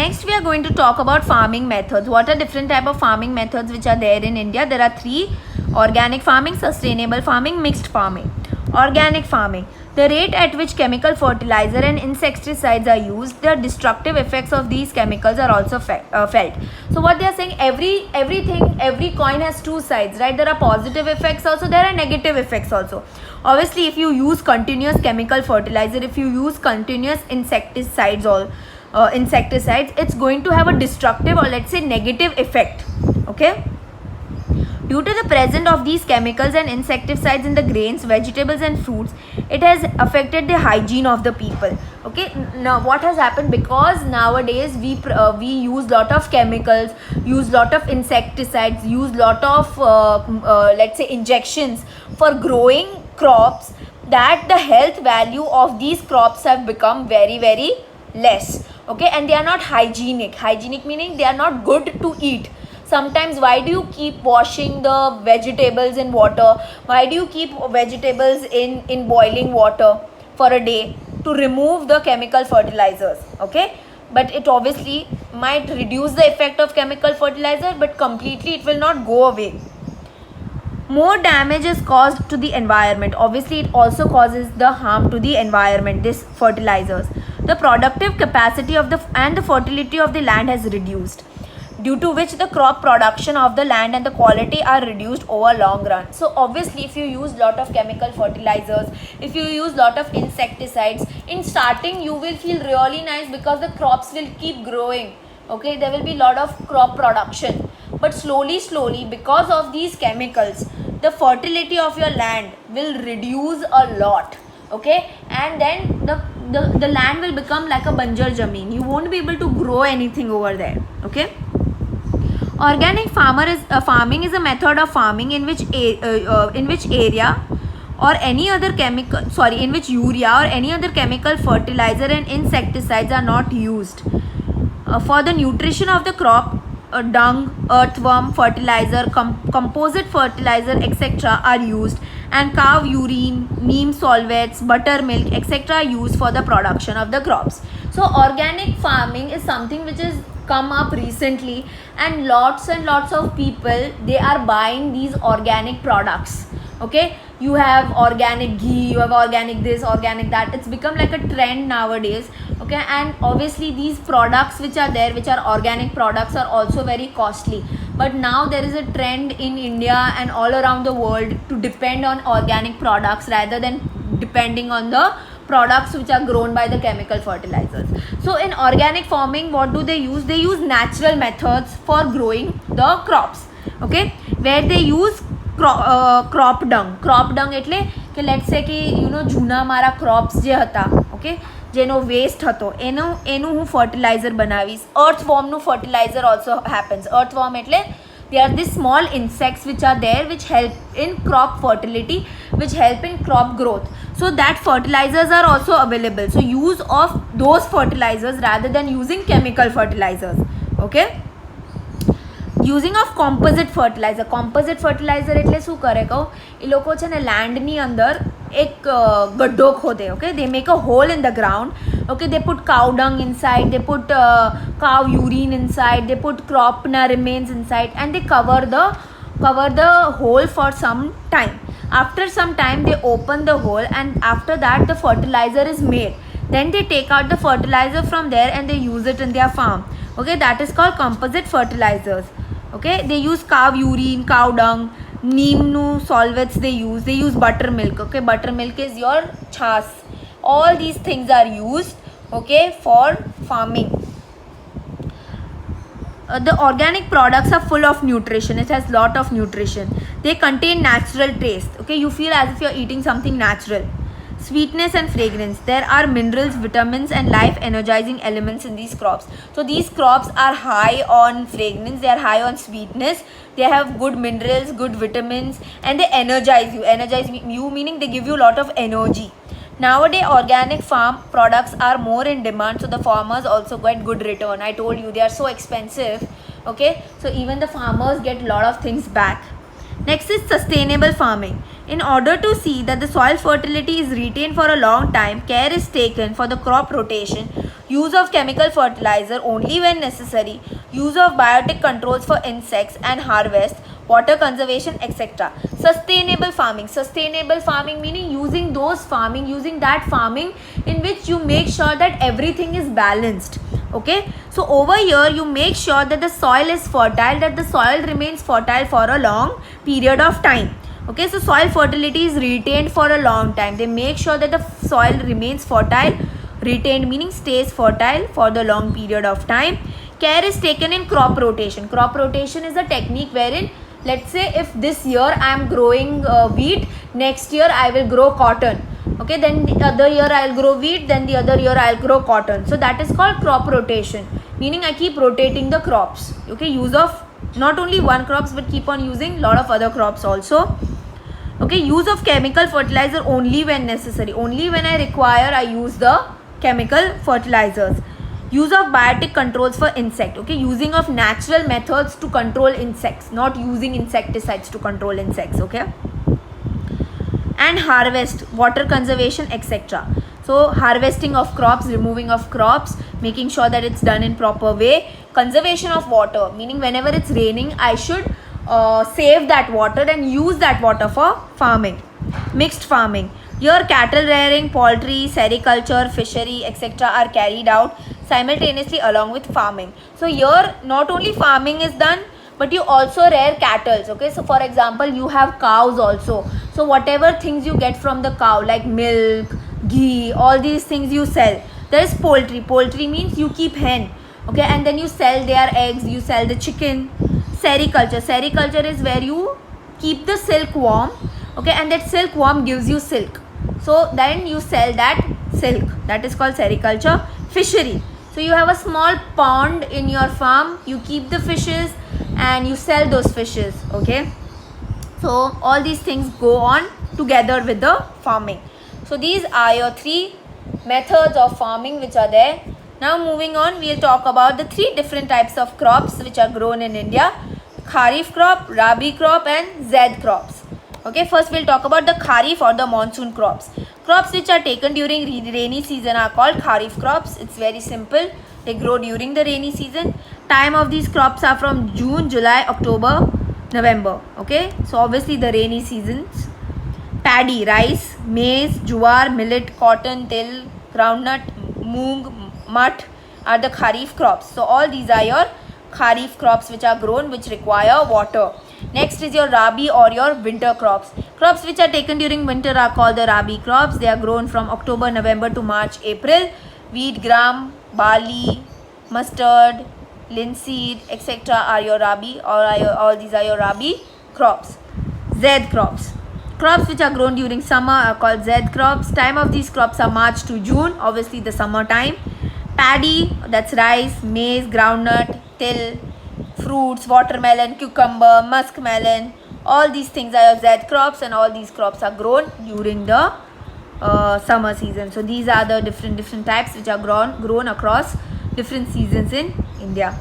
Next, we are going to talk about farming methods. What are different type of farming methods which are there in India? There are three: organic farming, sustainable farming, mixed farming. Organic farming: the rate at which chemical fertilizer and insecticides are used, the destructive effects of these chemicals are also felt. So what they are saying, every coin has two sides, right? There are positive effects also, there are negative effects also. Obviously, if you use continuous chemical fertilizer, if you use continuous insecticides, it's going to have a destructive, or let's say negative effect. Okay, due to the presence of these chemicals and insecticides in the grains, vegetables and fruits, it has affected the hygiene of the people. Okay, now what has happened, because nowadays we use lot of chemicals, use lot of insecticides, use lot of let's say injections for growing crops, that the health value of these crops have become very, very less. Okay, and they are not hygienic meaning they are not good to eat. Sometimes, why do you keep washing the vegetables in water? Why do you keep vegetables in boiling water for a day? To remove the chemical fertilizers. Okay, but it obviously might reduce the effect of chemical fertilizer, but completely it will not go away. More damage is caused to the environment. Obviously, it also causes the harm to the environment, this fertilizers. The productive capacity of the fertility of the land has reduced, due to which the crop production of the land and the quality are reduced over long run. So obviously, if you use lot of chemical fertilizers, if you use lot of insecticides, in starting you will feel really nice because the crops will keep growing. Okay, there will be lot of crop production, but slowly because of these chemicals, the fertility of your land will reduce a lot. Okay, and then the land will become like a banjar zameen. You won't be able to grow anything over there. Okay, organic farming is a method of farming in which area or any other chemical in which urea or any other chemical fertilizer and insecticides are not used. For the nutrition of the crop, dung, earthworm fertilizer, composite fertilizer, etc. are used, and cow urine, neem solvates, buttermilk, etc. are used for the production of the crops. So organic farming is something which has come up recently, and lots of people, they are buying these organic products. Okay, you have organic ghee, you have organic this, organic that. It's become like a trend nowadays. Okay, and obviously these products which are there, which are organic products, are also very costly. But now there is a trend in India and all around the world to depend on organic products rather than depending on the products which are grown by the chemical fertilizers. So in organic farming, what do they use? They use natural methods for growing the crops. Okay, where they use crop dung એટલે કે let's સે કે જૂના મારા crops જે હતા, okay, જેનો waste હતો એનું હું ફર્ટિલાઇઝર બનાવીશ. અર્થવોર્મનું ફર્ટિલાઇઝર ઓલ્સો હેપન્સ. અર્થવોર્મ એટલે they are these small insects which are there, which help in crop fertility, which help in crop growth. So that fertilizers are also available. So use of those fertilizers rather than using chemical fertilizers. Okay, using of composite fertilizer એટલે શું કરે કહું, એ લોકો છે ને લેન્ડની અંદર એક ગड्ढો ખોદે. Okay, they make a hole in the ground. Okay, they put cow dung inside, they put cow urine inside, they put ક્રોપના remains inside, and they cover the hole for some time. After some time they open the hole, and after that the fertilizer is made. Then they take out the fertilizer from there and they use it in their farm. Okay, that is called composite fertilizers. Okay, they use cow urine, cow dung, neem solvates they use buttermilk. Okay, buttermilk is your chas. All these things are used, okay, for farming. The organic products are full of nutrition. It has lot of nutrition. They contain natural taste. Okay, you feel as if you're eating something natural. Sweetness and fragrance. There are minerals, vitamins and life energizing elements in these crops. So these crops are high on fragrance, they are high on sweetness, they have good minerals, good vitamins, and they energize you meaning they give you a lot of energy. Nowadays organic farm products are more in demand, so the farmers also get good return. I told you they are so expensive. Okay, so even the farmers get a lot of things back. Next is sustainable farming. In order to see that the soil fertility is retained for a long time, care is taken for the crop rotation use of chemical fertilizer only when necessary, use of biotic controls for insects and harvest, water conservation, etc. Sustainable farming meaning using that farming in which you make sure that everything is balanced. Okay, so over here you make sure that the soil is fertile, that the soil remains fertile for a long period of time. Okay, so soil fertility is retained for a long time. They make sure that the soil remains fertile, retained meaning stays fertile for the long period of time. Care is taken in crop rotation. Crop rotation is a technique wherein, let's say if this year I am growing wheat, next year I will grow cotton. Okay, then the other year I will grow wheat, then the other year I will grow cotton. So that is called crop rotation, meaning I keep rotating the crops. Okay, use of not only one crops but keep on using lot of other crops also. Okay, use of chemical fertilizer only when necessary. Only when I require I use the chemical fertilizers. Use of biotic controls for insect. Okay, using of natural methods to control insects, not using insecticides to control insects. Okay, and harvest, water conservation, etc. So harvesting of crops, removing of crops, making sure that it's done in proper way. Conservation of water, meaning whenever it's raining I should save that water and use that water for farming. Mixed farming, here cattle rearing, poultry, sericulture, fishery, etc. are carried out simultaneously along with farming. So here not only farming is done but you also rear cattle. Okay, so for example you have cows also, so whatever things you get from the cow like milk, ghee, all these things you sell. There is poultry means you keep hen. Okay, and then you sell their eggs, you sell the chicken. Sericulture is where you keep the silkworm. Okay, and that silkworm gives you silk, so then you sell that silk. That is called sericulture. Fishery, so you have a small pond in your farm, you keep the fishes and you sell those fishes. Okay, so all these things go on together with the farming. So these are your three methods of farming which are there. Now moving on, we will talk about the three different types of crops which are grown in India: Kharif crop, Rabi crop and Zaid crops. Okay, first we will talk about the Kharif or the monsoon crops. Crops which are taken during rainy season are called Kharif crops. It's very simple. They grow during the rainy season. Time of these crops are from June, July, October, November. Okay, so obviously the rainy seasons. Paddy, rice, maize, jowar, millet, cotton, til, groundnut, moong, mut are the Kharif crops. So all these are your Kharif crops which are grown, which require water. Next is your Rabi or your winter crops. Crops which are taken during winter are called the Rabi crops. They are grown from October, November to March, April. Wheat, gram, barley, mustard, linseed, etc. are your Rabi, or all these are your Rabi crops. Zaid crops. Crops which are grown during summer are called Zaid crops. Time of these crops are March to June, obviously the summer time. Paddy, that's rice, maize, groundnut, til, fruits, watermelon, cucumber, muskmelon, all these things are your Zaid crops, and all these crops are grown during the summer season. So these are the different types which are grown across different seasons in India.